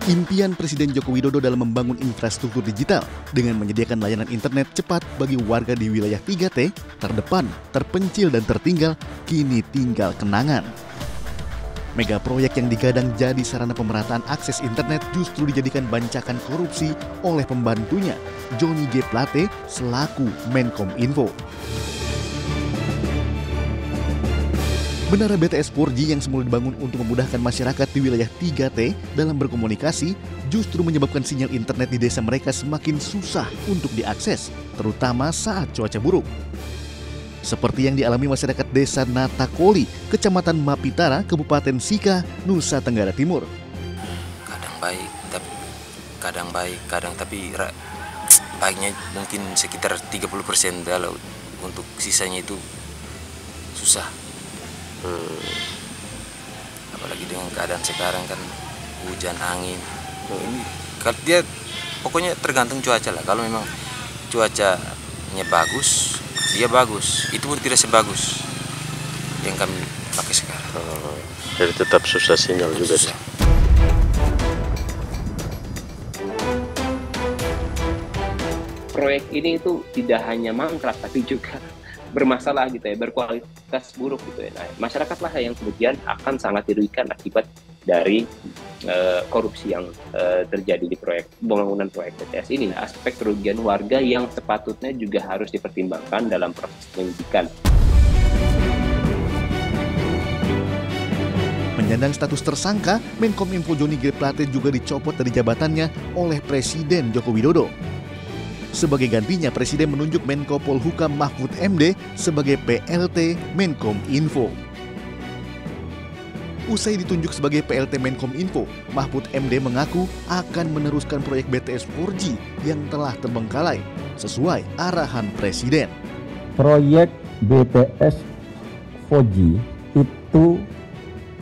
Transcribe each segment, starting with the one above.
Impian Presiden Joko Widodo dalam membangun infrastruktur digital dengan menyediakan layanan internet cepat bagi warga di wilayah 3T, terdepan, terpencil, dan tertinggal, kini tinggal kenangan. Mega proyek yang digadang jadi sarana pemerataan akses internet justru dijadikan bancakan korupsi oleh pembantunya, Johnny G. Plate selaku Menkom Info. Menara BTS 4G yang semula dibangun untuk memudahkan masyarakat di wilayah 3T dalam berkomunikasi justru menyebabkan sinyal internet di desa mereka semakin susah untuk diakses, terutama saat cuaca buruk. Seperti yang dialami masyarakat desa Natakoli, Kecamatan Mapitara, Kabupaten Sika, Nusa Tenggara Timur. Kadang baik, tapi baiknya mungkin sekitar 30% kalau untuk sisanya itu susah. Apalagi dengan keadaan sekarang kan hujan, angin. Kalau dia pokoknya tergantung cuaca lah. Kalau memang cuacanya bagus, dia bagus. Itu pun tidak sebagus yang kami pakai sekarang. Jadi tetap susah sinyal juga. Susah. Proyek ini itu tidak hanya mangkrak tapi juga bermasalah gitu ya, berkualitas buruk gitu ya. Nah, masyarakatlah yang kemudian akan sangat dirugikan akibat dari korupsi yang terjadi di proyek pembangunan proyek BTS ini. Nah, aspek kerugian warga yang sepatutnya juga harus dipertimbangkan dalam proses penyidikan. Menyandang status tersangka, Menkom Info Johnny G. Plate juga dicopot dari jabatannya oleh Presiden Joko Widodo. Sebagai gantinya, Presiden menunjuk Menko Polhukam Mahfud MD sebagai PLT Menkom Info. Usai ditunjuk sebagai PLT Menkom Info, Mahfud MD mengaku akan meneruskan proyek BTS 4G yang telah terbengkalai sesuai arahan Presiden. Proyek BTS 4G itu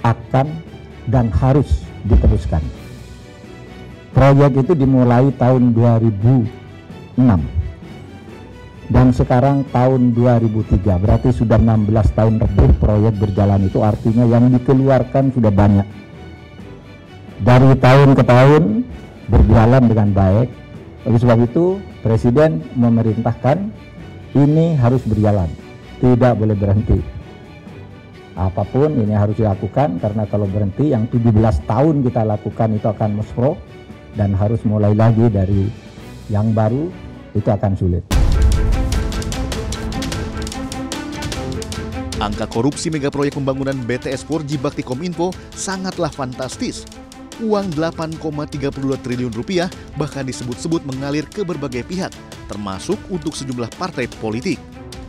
akan dan harus diteruskan. Proyek itu dimulai tahun 2006 dan sekarang tahun 2003, berarti sudah 16 tahun lebih proyek berjalan. Itu artinya yang dikeluarkan sudah banyak. Dari tahun ke tahun berjalan dengan baik. Oleh sebab itu Presiden memerintahkan ini harus berjalan, tidak boleh berhenti. Apapun ini harus dilakukan, karena kalau berhenti yang 17 tahun kita lakukan itu akan mesro, dan harus mulai lagi dari yang baru, itu akan sulit. Angka korupsi mega proyek pembangunan BTS 4G Bakti Kominfo sangatlah fantastis. Uang 8,32 triliun rupiah bahkan disebut-sebut mengalir ke berbagai pihak, termasuk untuk sejumlah partai politik.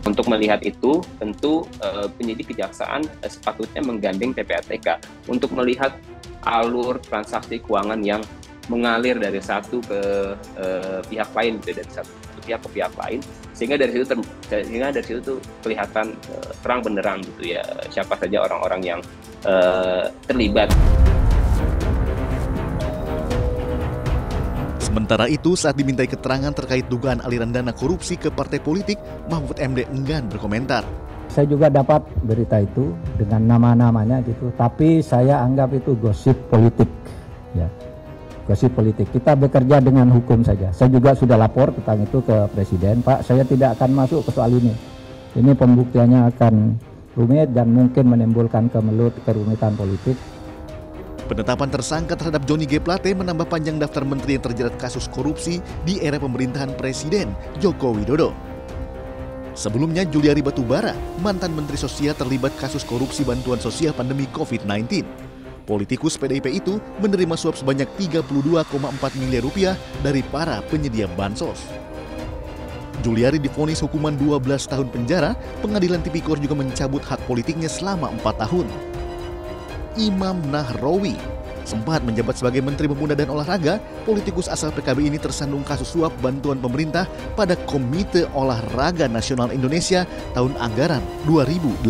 Untuk melihat itu, tentu penyidik kejaksaan sepatutnya menggandeng PPATK untuk melihat alur transaksi keuangan yang mengalir dari satu ke pihak lain, dari satu pihak ke pihak lain, sehingga dari situ tuh kelihatan terang benderang gitu ya, siapa saja orang-orang yang terlibat. Sementara itu, saat dimintai keterangan terkait dugaan aliran dana korupsi ke partai politik, Mahfud MD enggan berkomentar. Saya juga dapat berita itu dengan nama-namanya gitu, tapi saya anggap itu gosip politik, ya. Gosip politik. Kita bekerja dengan hukum saja. Saya juga sudah lapor tentang itu ke Presiden. Pak, saya tidak akan masuk ke soal ini. Ini pembuktiannya akan rumit dan mungkin menimbulkan kerumitan politik. Penetapan tersangka terhadap Johnny G. Plate menambah panjang daftar menteri yang terjerat kasus korupsi di era pemerintahan Presiden Joko Widodo. Sebelumnya, Juliari Batubara, mantan Menteri Sosial, terlibat kasus korupsi bantuan sosial pandemi COVID-19. Politikus PDIP itu menerima suap sebanyak 32,4 miliar rupiah dari para penyedia bansos. Juliari divonis hukuman 12 tahun penjara. Pengadilan Tipikor juga mencabut hak politiknya selama 4 tahun. Imam Nahrawi sempat menjabat sebagai Menteri Pemuda dan Olahraga. Politikus asal PKB ini tersandung kasus suap bantuan pemerintah pada Komite Olahraga Nasional Indonesia tahun anggaran 2018.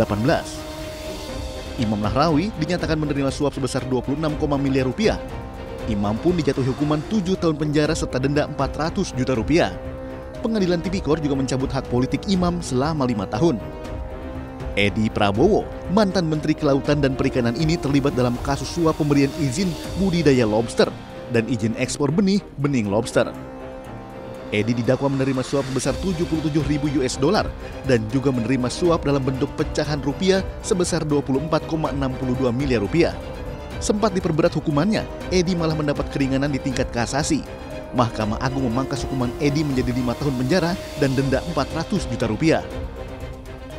Imam Nahrawi dinyatakan menerima suap sebesar 26, miliar rupiah. Imam pun dijatuhi hukuman 7 tahun penjara serta denda 400 juta rupiah. Pengadilan Tipikor juga mencabut hak politik Imam selama 5 tahun. Edi Prabowo, mantan Menteri Kelautan dan Perikanan ini terlibat dalam kasus suap pemberian izin budidaya lobster. dan izin ekspor benih lobster. Edi didakwa menerima suap sebesar 77.000 US dollar dan juga menerima suap dalam bentuk pecahan rupiah sebesar 24,62 miliar rupiah. Sempat diperberat hukumannya, Edi malah mendapat keringanan di tingkat kasasi. Mahkamah Agung memangkas hukuman Edi menjadi 5 tahun penjara dan denda 400 juta rupiah.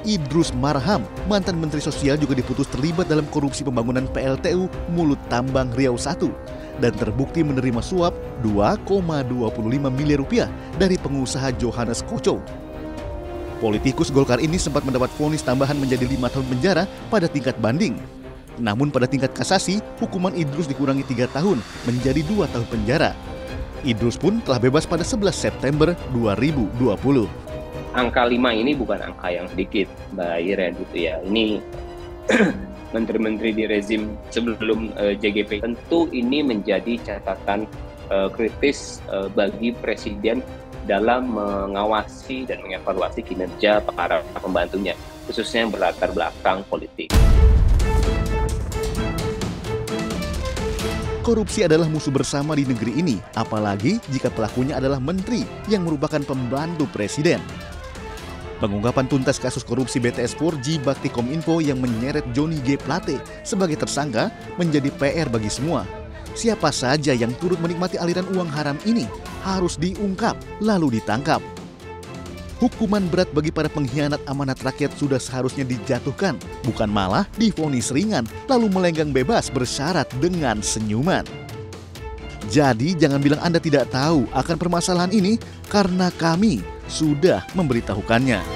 Idrus Marham, mantan Menteri Sosial, juga diputus terlibat dalam korupsi pembangunan PLTU Mulut Tambang Riau I dan terbukti menerima suap 2,25 miliar rupiah dari pengusaha Johannes Koco. Politikus Golkar ini sempat mendapat vonis tambahan menjadi 5 tahun penjara pada tingkat banding. Namun pada tingkat kasasi, hukuman Idrus dikurangi 3 tahun menjadi 2 tahun penjara. Idrus pun telah bebas pada 11 September 2020. Angka 5 ini bukan angka yang sedikit, Mbak Iren, gitu ya. Ini menteri-menteri di rezim sebelum JGP. Tentu ini menjadi catatan kritis bagi Presiden dalam mengawasi dan mengevaluasi kinerja para pembantunya, khususnya yang berlatar belakang politik. Korupsi adalah musuh bersama di negeri ini, apalagi jika pelakunya adalah menteri yang merupakan pembantu presiden. Pengungkapan tuntas kasus korupsi BTS 4G Bakti Kominfo yang menyeret Johnny G. Plate sebagai tersangka menjadi PR bagi semua. Siapa saja yang turut menikmati aliran uang haram ini harus diungkap lalu ditangkap. Hukuman berat bagi para pengkhianat amanat rakyat sudah seharusnya dijatuhkan, bukan malah divonis ringan lalu melenggang bebas bersyarat dengan senyuman. Jadi jangan bilang Anda tidak tahu akan permasalahan ini karena kami sudah memberitahukannya.